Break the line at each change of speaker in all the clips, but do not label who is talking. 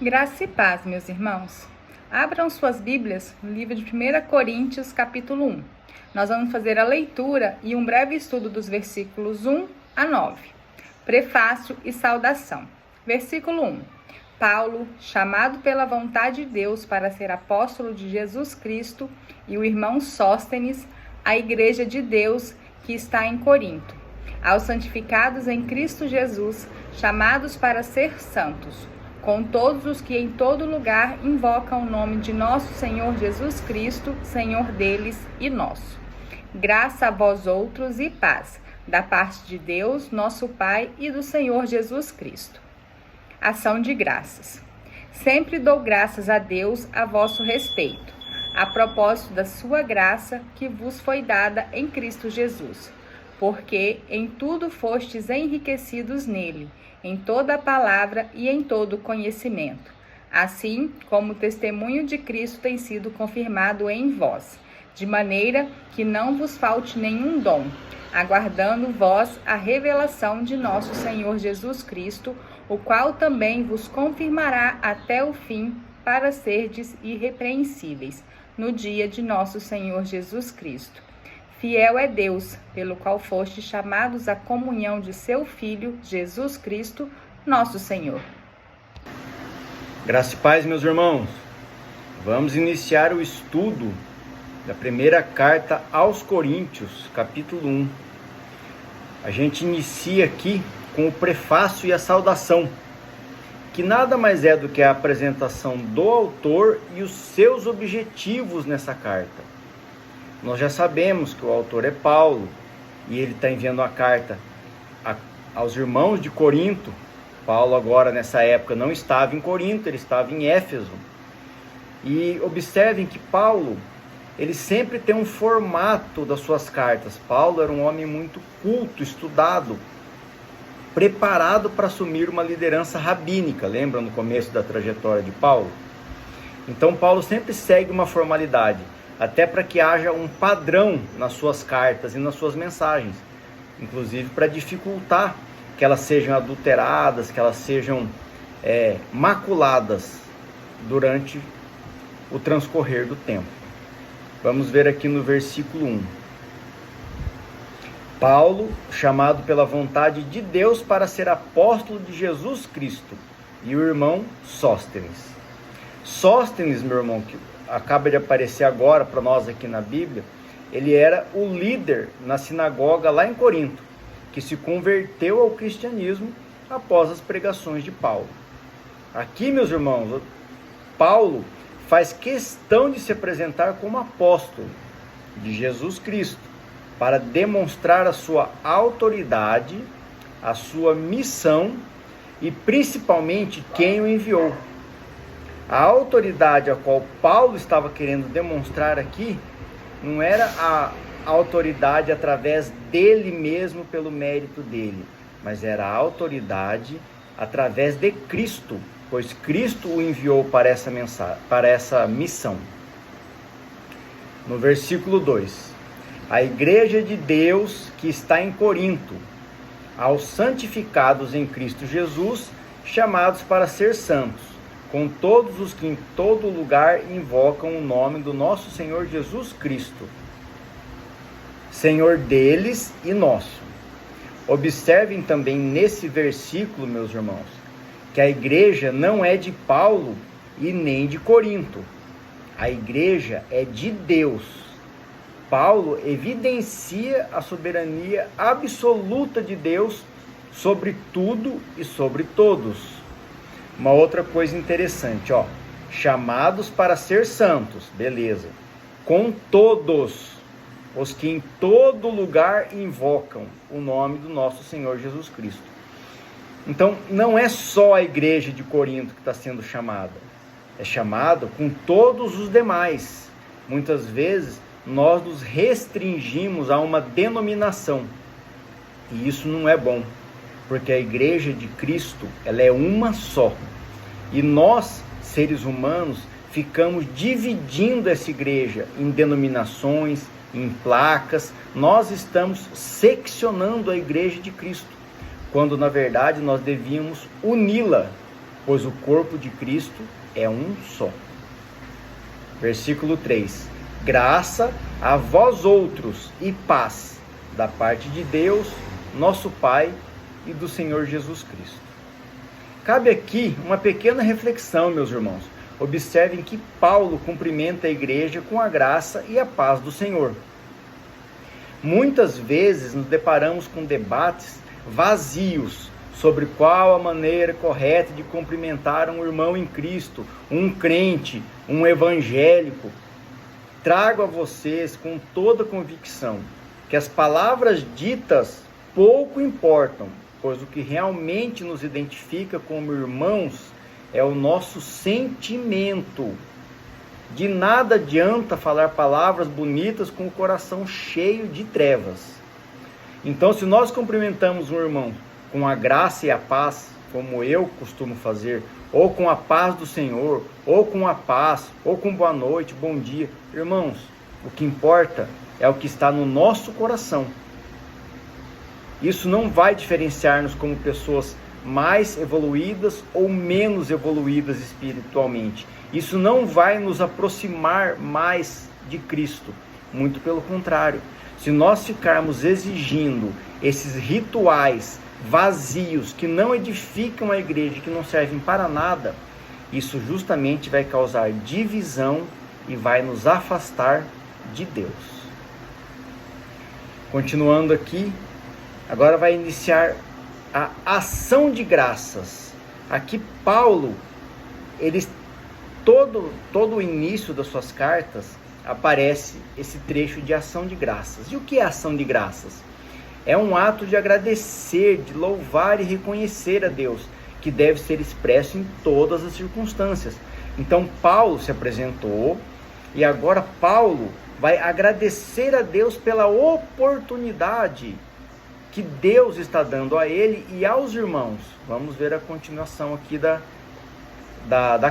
Graça e paz, meus irmãos. Abram suas Bíblias no livro de 1 Coríntios, capítulo 1. Nós vamos fazer a leitura e um breve estudo dos versículos 1 a 9. Prefácio e saudação. Versículo 1. Paulo, chamado pela vontade de Deus para ser apóstolo de Jesus Cristo, e o irmão Sóstenes, a igreja de Deus que está em Corinto. Aos santificados em Cristo Jesus, chamados para ser santos, com todos os que em todo lugar invocam o nome de nosso Senhor Jesus Cristo, Senhor deles e nosso. Graça a vós outros e paz, da parte de Deus, nosso Pai, e do Senhor Jesus Cristo. Ação de graças. Sempre dou graças a Deus a vosso respeito, a propósito da sua graça que vos foi dada em Cristo Jesus, porque em tudo fostes enriquecidos nele, em toda a palavra e em todo o conhecimento, assim como o testemunho de Cristo tem sido confirmado em vós, de maneira que não vos falte nenhum dom, aguardando vós a revelação de nosso Senhor Jesus Cristo, o qual também vos confirmará até o fim, para serdes irrepreensíveis, no dia de nosso Senhor Jesus Cristo. Fiel é Deus, pelo qual fostes chamados à comunhão de seu Filho, Jesus Cristo, nosso Senhor.
Graça e paz, meus irmãos. Vamos iniciar o estudo da primeira carta aos Coríntios, capítulo 1. A gente inicia aqui com o prefácio e a saudação, que nada mais é do que a apresentação do autor e os seus objetivos nessa carta. Nós já sabemos que o autor é Paulo, e ele está enviando a carta aos irmãos de Corinto. Paulo agora, nessa época, não estava em Corinto, ele estava em Éfeso. E observem que Paulo, ele sempre tem um formato das suas cartas. Paulo era um homem muito culto, estudado, preparado para assumir uma liderança rabínica. Lembra no começo da trajetória de Paulo? Então Paulo sempre segue uma formalidade, até para que haja um padrão nas suas cartas e nas suas mensagens, inclusive para dificultar que elas sejam adulteradas, que elas sejam maculadas durante o transcorrer do tempo. Vamos ver aqui no versículo 1. Paulo, chamado pela vontade de Deus para ser apóstolo de Jesus Cristo, e o irmão Sóstenes. Sóstenes, meu irmão, que acaba de aparecer agora para nós aqui na Bíblia, ele era o líder na sinagoga lá em Corinto, que se converteu ao cristianismo após as pregações de Paulo. Aqui, meus irmãos, Paulo faz questão de se apresentar como apóstolo de Jesus Cristo, para demonstrar a sua autoridade, a sua missão e principalmente quem o enviou. A autoridade a qual Paulo estava querendo demonstrar aqui não era a autoridade através dele mesmo, pelo mérito dele, mas era a autoridade através de Cristo, pois Cristo o enviou para essa missão. No versículo 2, a igreja de Deus que está em Corinto, aos santificados em Cristo Jesus, chamados para ser santos, com todos os que em todo lugar invocam o nome do nosso Senhor Jesus Cristo, Senhor deles e nosso. Observem também nesse versículo, meus irmãos, que a igreja não é de Paulo e nem de Corinto. A igreja é de Deus. Paulo evidencia a soberania absoluta de Deus sobre tudo e sobre todos. Uma outra coisa interessante, chamados para ser santos, beleza, com todos os que em todo lugar invocam o nome do nosso Senhor Jesus Cristo. Então, não é só a igreja de Corinto que está sendo chamada, é chamada com todos os demais. Muitas vezes, nós nos restringimos a uma denominação, e isso não é bom, porque a igreja de Cristo, ela é uma só. E nós, seres humanos, ficamos dividindo essa igreja em denominações, em placas. Nós estamos seccionando a igreja de Cristo, quando na verdade nós devíamos uni-la, pois o corpo de Cristo é um só. Versículo 3. Graça a vós outros e paz da parte de Deus, nosso Pai, e do Senhor Jesus Cristo. Cabe aqui uma pequena reflexão, meus irmãos. Observem que Paulo cumprimenta a igreja com a graça e a paz do Senhor. Muitas vezes nos deparamos com debates vazios sobre qual a maneira correta de cumprimentar um irmão em Cristo, um crente, um evangélico. Trago a vocês com toda convicção que as palavras ditas pouco importam, pois o que realmente nos identifica como irmãos é o nosso sentimento. De nada adianta falar palavras bonitas com o coração cheio de trevas. Então, se nós cumprimentamos um irmão com a graça e a paz, como eu costumo fazer, ou com a paz do Senhor, ou com a paz, ou com boa noite, bom dia, irmãos, o que importa é o que está no nosso coração. Isso não vai diferenciar-nos como pessoas mais evoluídas ou menos evoluídas espiritualmente. Isso não vai nos aproximar mais de Cristo. Muito pelo contrário. Se nós ficarmos exigindo esses rituais vazios que não edificam a igreja, que não servem para nada, isso justamente vai causar divisão e vai nos afastar de Deus. Continuando aqui, agora vai iniciar a ação de graças. Aqui Paulo, todo o início das suas cartas aparece esse trecho de ação de graças. E o que é ação de graças? É um ato de agradecer, de louvar e reconhecer a Deus, que deve ser expresso em todas as circunstâncias. Então Paulo se apresentou e agora Paulo vai agradecer a Deus pela oportunidade que Deus está dando a ele e aos irmãos. Vamos ver a continuação aqui da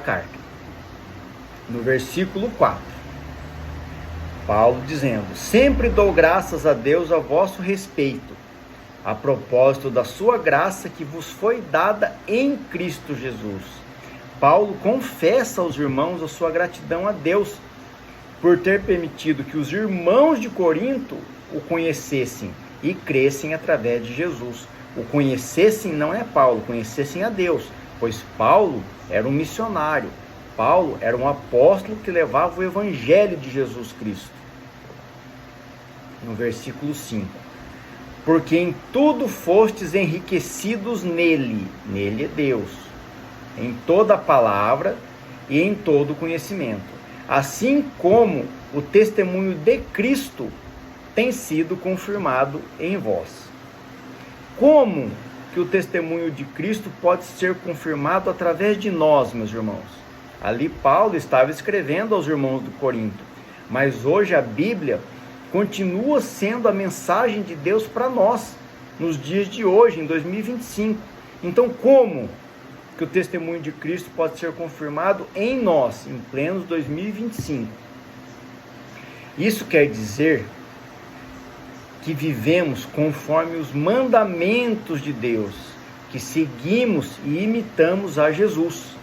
carta. No versículo 4, Paulo dizendo: sempre dou graças a Deus a vosso respeito, a propósito da sua graça que vos foi dada em Cristo Jesus. Paulo confessa aos irmãos a sua gratidão a Deus por ter permitido que os irmãos de Corinto o conhecessem e crescem através de Jesus. O conhecessem não é Paulo, conhecessem a Deus, pois Paulo era um missionário. Paulo era um apóstolo que levava o evangelho de Jesus Cristo. No versículo 5. Porque em tudo fostes enriquecidos nele é Deus, em toda a palavra e em todo o conhecimento, assim como o testemunho de Cristo tem sido confirmado em vós. Como que o testemunho de Cristo pode ser confirmado através de nós, meus irmãos? Ali Paulo estava escrevendo aos irmãos do Corinto, mas hoje a Bíblia continua sendo a mensagem de Deus para nós, nos dias de hoje, em 2025. Então, como que o testemunho de Cristo pode ser confirmado em nós, em plenos 2025? Isso quer dizer que vivemos conforme os mandamentos de Deus, que seguimos e imitamos a Jesus.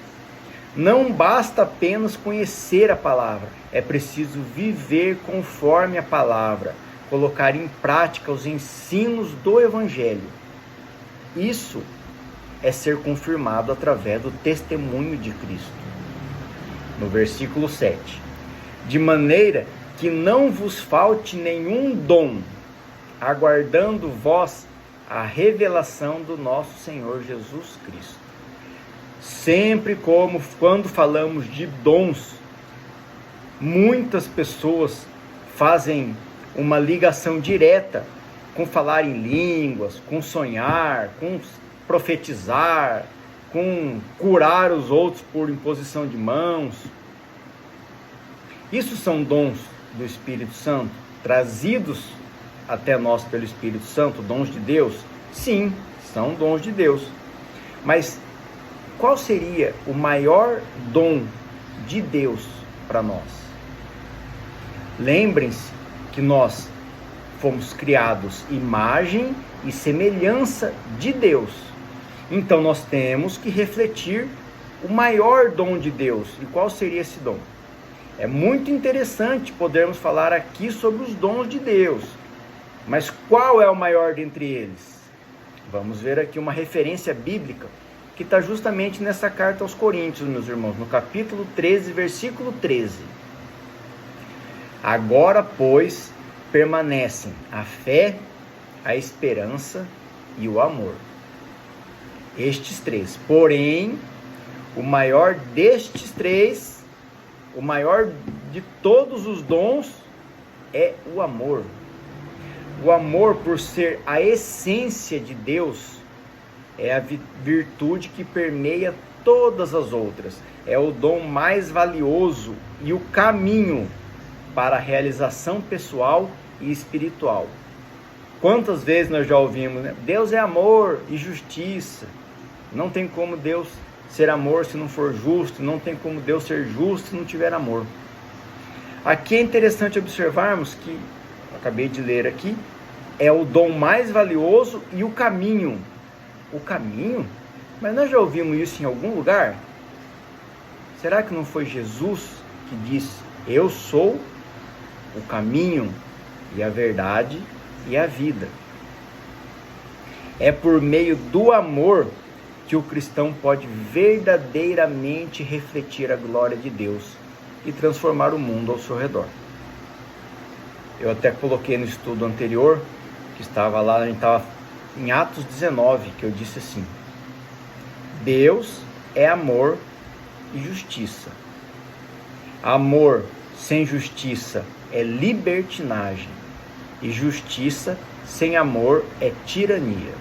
Não basta apenas conhecer a palavra, é preciso viver conforme a palavra, colocar em prática os ensinos do Evangelho. Isso é ser confirmado através do testemunho de Cristo. No versículo 7, de maneira que não vos falte nenhum dom, aguardando vós a revelação do nosso Senhor Jesus Cristo. Sempre como quando falamos de dons, muitas pessoas fazem uma ligação direta com falar em línguas, com sonhar, com profetizar, com curar os outros por imposição de mãos. Isso são dons do Espírito Santo, trazidos até nós pelo Espírito Santo, dons de Deus? Sim, são dons de Deus. Mas qual seria o maior dom de Deus para nós? Lembrem-se que nós fomos criados imagem e semelhança de Deus. Então nós temos que refletir o maior dom de Deus. E qual seria esse dom? É muito interessante podermos falar aqui sobre os dons de Deus. Mas qual é o maior dentre eles? Vamos ver aqui uma referência bíblica que está justamente nessa carta aos Coríntios, meus irmãos, no capítulo 13, versículo 13. Agora, pois, permanecem a fé, a esperança e o amor. Estes três. Porém, o maior destes três, o maior de todos os dons, é o amor. O amor, por ser a essência de Deus, é a virtude que permeia todas as outras. É o dom mais valioso e o caminho para a realização pessoal e espiritual. Quantas vezes nós já ouvimos, né? Deus é amor e justiça. Não tem como Deus ser amor se não for justo. Não tem como Deus ser justo se não tiver amor. Aqui é interessante observarmos que, acabei de ler aqui, é o dom mais valioso e o caminho. O caminho? Mas nós já ouvimos isso em algum lugar? Será que não foi Jesus que disse: eu sou o caminho e a verdade e a vida? É por meio do amor que o cristão pode verdadeiramente refletir a glória de Deus e transformar o mundo ao seu redor. Eu até coloquei no estudo anterior, que estava lá, a gente estava em Atos 19, que eu disse assim: Deus é amor e justiça. Amor sem justiça é libertinagem, e justiça sem amor é tirania.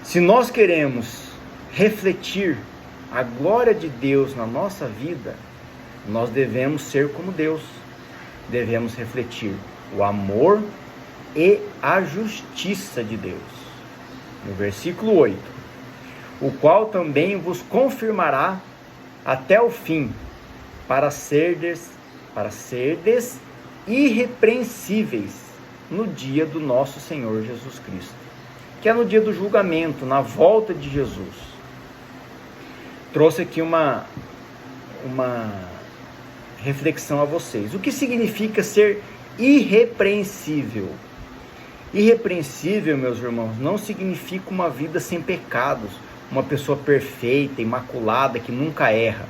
Se nós queremos refletir a glória de Deus na nossa vida, nós devemos ser como Deus. Devemos refletir o amor e a justiça de Deus. No versículo 8: o qual também vos confirmará até o fim, para serdes irrepreensíveis no dia do nosso Senhor Jesus Cristo, que é no dia do julgamento, na volta de Jesus. Trouxe aqui uma reflexão a vocês. O que significa ser irrepreensível? Irrepreensível, meus irmãos, não significa uma vida sem pecados, uma pessoa perfeita, imaculada, que nunca erra.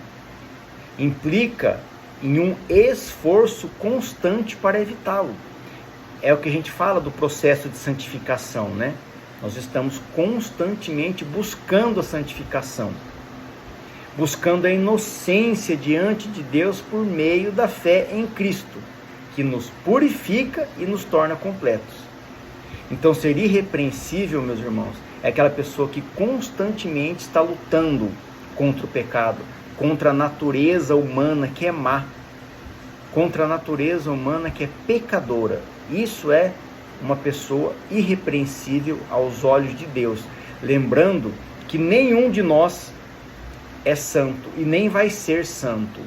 Implica em um esforço constante para evitá-lo. É o que a gente fala do processo de santificação, né? Nós estamos constantemente buscando a santificação, buscando a inocência diante de Deus por meio da fé em Cristo, que nos purifica e nos torna completos. Então, ser irrepreensível, meus irmãos, é aquela pessoa que constantemente está lutando contra o pecado, contra a natureza humana que é má, contra a natureza humana que é pecadora. Isso é uma pessoa irrepreensível aos olhos de Deus. Lembrando que nenhum de nós é santo e nem vai ser santo.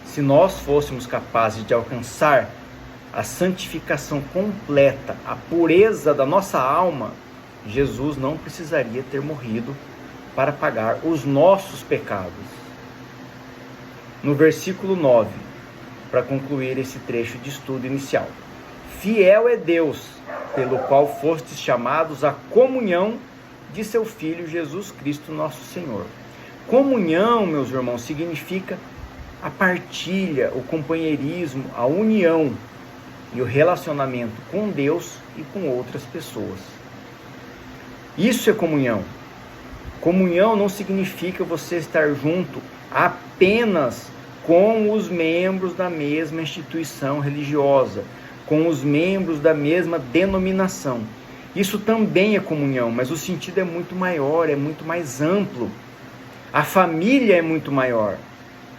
Se nós fôssemos capazes de alcançar a santificação completa, a pureza da nossa alma, Jesus não precisaria ter morrido para pagar os nossos pecados. No versículo 9, para concluir esse trecho de estudo inicial: fiel é Deus, pelo qual fostes chamados à comunhão de seu Filho Jesus Cristo, nosso Senhor. Comunhão, meus irmãos, significa a partilha, o companheirismo, a união e o relacionamento com Deus e com outras pessoas. Isso é comunhão. Comunhão não significa você estar junto apenas com os membros da mesma instituição religiosa, com os membros da mesma denominação. Isso também é comunhão, mas o sentido é muito maior, é muito mais amplo. A família é muito maior.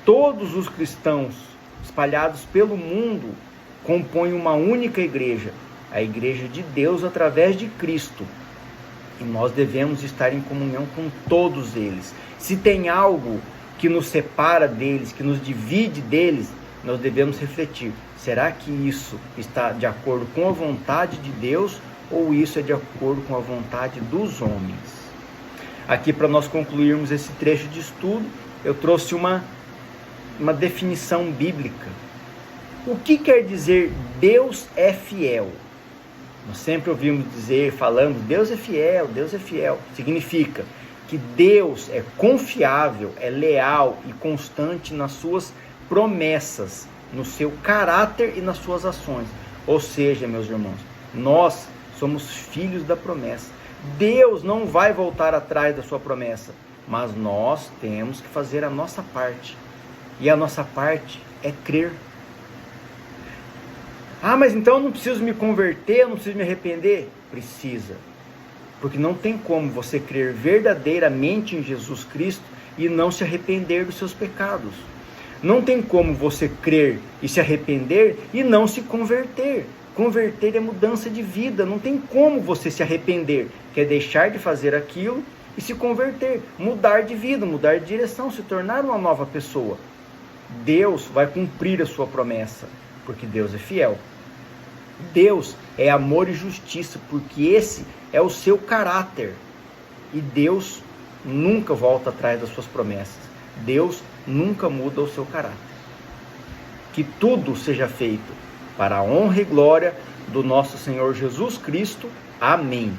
Todos os cristãos espalhados pelo mundo compõem uma única igreja, a igreja de Deus através de Cristo. E nós devemos estar em comunhão com todos eles. Se tem algo que nos separa deles, que nos divide deles, nós devemos refletir: será que isso está de acordo com a vontade de Deus ou isso é de acordo com a vontade dos homens? aqui para nós concluirmos esse trecho de estudo, eu trouxe uma definição bíblica. O que quer dizer Deus é fiel? Nós sempre ouvimos dizer, falando, Deus é fiel, Deus é fiel. Significa que Deus é confiável, é leal e constante nas suas promessas, no seu caráter e nas suas ações. Ou seja, meus irmãos, nós somos filhos da promessa. Deus não vai voltar atrás da sua promessa, mas nós temos que fazer a nossa parte. E a nossa parte é crer. Ah, mas então eu não preciso me converter, eu não preciso me arrepender? Precisa. Porque não tem como você crer verdadeiramente em Jesus Cristo e não se arrepender dos seus pecados. Não tem como você crer e se arrepender e não se converter. Converter é mudança de vida. Não tem como você se arrepender, que é deixar de fazer aquilo e se converter, mudar de vida, mudar de direção, se tornar uma nova pessoa. Deus vai cumprir a sua promessa, porque Deus é fiel. Deus é amor e justiça, porque esse é o seu caráter. E Deus nunca volta atrás das suas promessas. Deus nunca muda o seu caráter. Que tudo seja feito para a honra e glória do nosso Senhor Jesus Cristo. Amém.